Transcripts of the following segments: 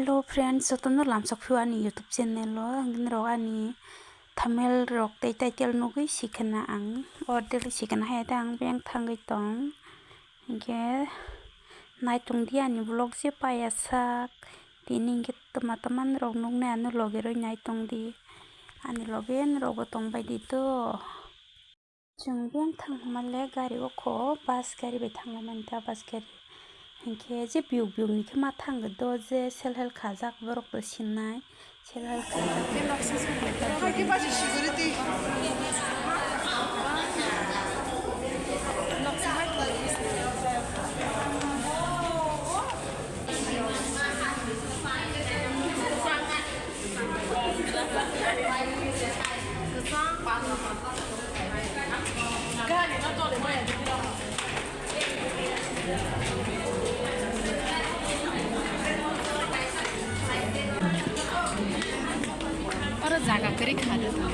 Hello friends, so tono lamsok phiu ani YouTube channel lo angin ro ani thumbnail rok tei title nugui sikhana ang order sikhana hai ta ang beng thangai tong hingke naitung di ani vlog je paya sak tini hingke teman-teman rok nungne anu loge roi naitung di ani logen rogo tong bai di to chung beng thangmale gari o kho bus gari bai thanglaman ta bus gari hingke je biu biu ni khema thanggo do je self help khajak borok to sinai self help और जागा करी खाना था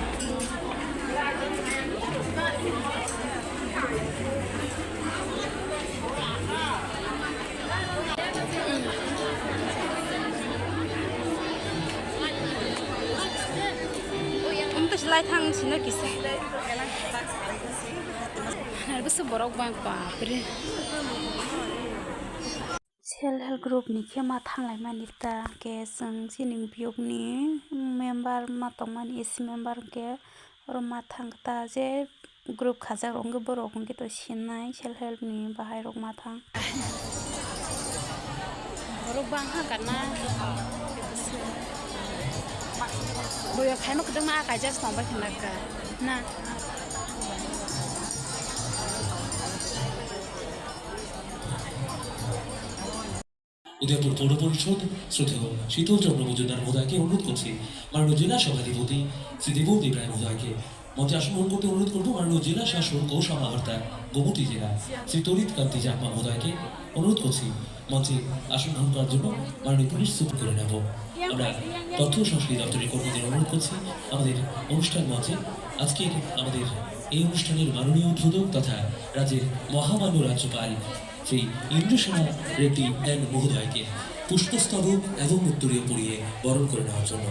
हम तो सिलाई थांग सिनो किसे बस बरक बांग बापरे self help group ni khema thanglai mani ta ke जों sining biok ni member ma tongmani is member ke oro ma thangta je group khajak rong borok hingke to sinai self help ni bahai rok ma thang बरक बांग हा करना बोया खाइमा कदम मा काजा संबा खनका ना উদয়পুর পৌর পরিষদ শ্রদ্ধেয় শীতলচন্দ্র মজুমদার মহোদয়কে অনুরোধ করছি মাননীয় জেলা সভাধিপতি শ্রী দেবদীপ রায় মহোদয়কে মঞ্চে আসন গ্রহণ করতে অনুরোধ করবো মাননীয় জেলা শাসক ও সমাহর্তা গোমতী জেলা শ্রী তরিত কান্তি চাকমা মহোদয়কে অনুরোধ করছি মঞ্চে আসন গ্রহণ করার জন্য মাননীয় পুলিশ সুপ করে নেব আমরা তথ্য ও সংস্কৃতি দপ্তরের কর্মীদের অনুরোধ করছি আমাদের অনুষ্ঠান মঞ্চে আজকে আমাদের এই অনুষ্ঠানের মাননীয় উদ্বোধক তথা রাজ্যের মহামান্য রাজ্যপাল শ্রী ইন্দ্রসেনা রেড্ডি এন মহোদয়কে পুষ্পস্তবক এবং উত্তরীয় পরিয়ে বরণ করে নেওয়ার জন্য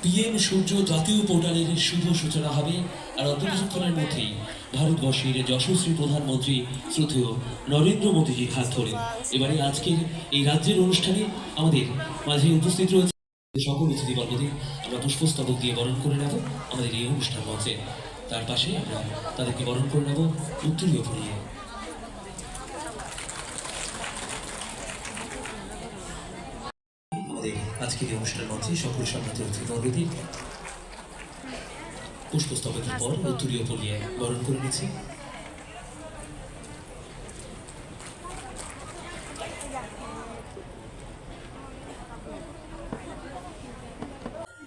পিএম সূর্য জাতীয় পোর্টালের শুভ সূচনা হবে আর অল্প কিছুক্ষণের মধ্যেই ভারতবর্ষের যশস্বী প্রধানমন্ত্রী শ্রদ্ধেয় নরেন্দ্র মোদীজির হাত ধরে এবারে আজকের এই রাজ্যের অনুষ্ঠানে আমাদের মাঝে উপস্থিত রয়েছে সকল অতিথিবর্গদের আমরা পুষ্পস্তবক দিয়ে বরণ করে নেব আমাদের এই অনুষ্ঠান মঞ্চে তার পাশে আমরা তাদেরকে বরণ করে নেব উত্তরীয় পরিয়ে আমাদের আজকের এই অনুষ্ঠান মঞ্চে সকল সম্মানিত অতিথিবর্গদের পুষ্পস্তবকের পর উত্তরীয় পরিয়ে বরণ করে নিচ্ছি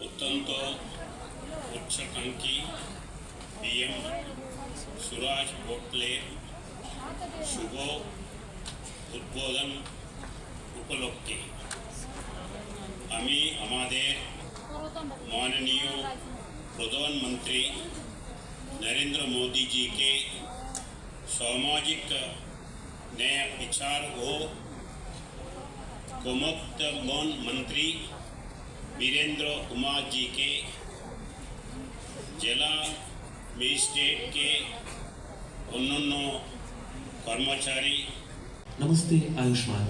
অত্যন্ত উচ্চাকাঙ্ক্ষী পিএম সুরাজ পোর্টালের শুভ উদ্বোধন উপলক্ষে আমি আমাদের माननीय प्रधानमंत्री नरेंद्र मोदी जी के सामाजिक न्याय विचार व गोमतगण मंत्री वीरेंद्र कुमार जी के जिला मजिस्ट्रेट के अन्य कर्मचारी नमस्ते आयुष्मान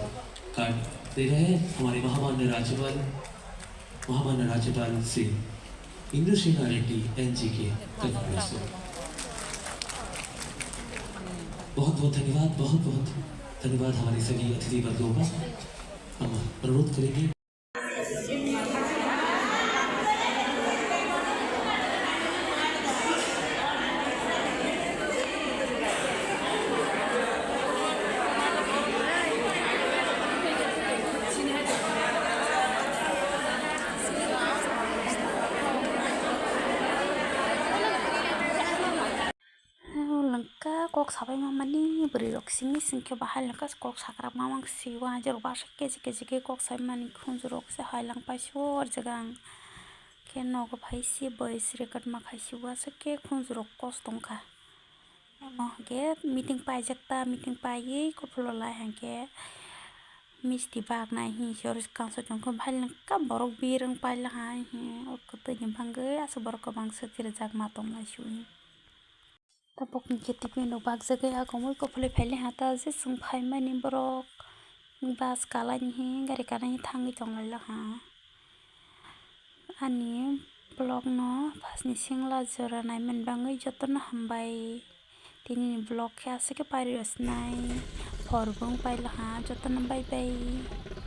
कार्ड दे रहे हैं हमारे महामान्य राज्यपाल श्री इंद्रसेना रेड्डी एन जी के कन्वेंस से बहुत बहुत धन्यवाद हमारे सभी अतिथि वर्गों का हम अनुरोध करेंगे kok sabai mamani beri rok sini singke bahai langkas kok sakrak mamang siwa jero basa keji ke kok sai mani khunju rok se hai lang pai sor jagang ke nogo phai si boys record ma khai siwa se ke khunju rok kos tongka hangke meeting paijakta meeting paiyi kopololai hangke misti bag nai hi soris kangso chongko bhaileng ka borok bireng paila hai hi okotoi ni bangoi aso borok ko bangsa tirjak ma tonglai sui tapok ni kheti pino bagjagai agomoi kopoloi phaile hata je sung phaimani borok bus kalai ni hi gari kalai ni thangui tonglai ha ani blog no pasni singla jora naiman bangoi jotono hambai tini ni blog ke asike pari rosnai porbong paila ha jotono bye bye.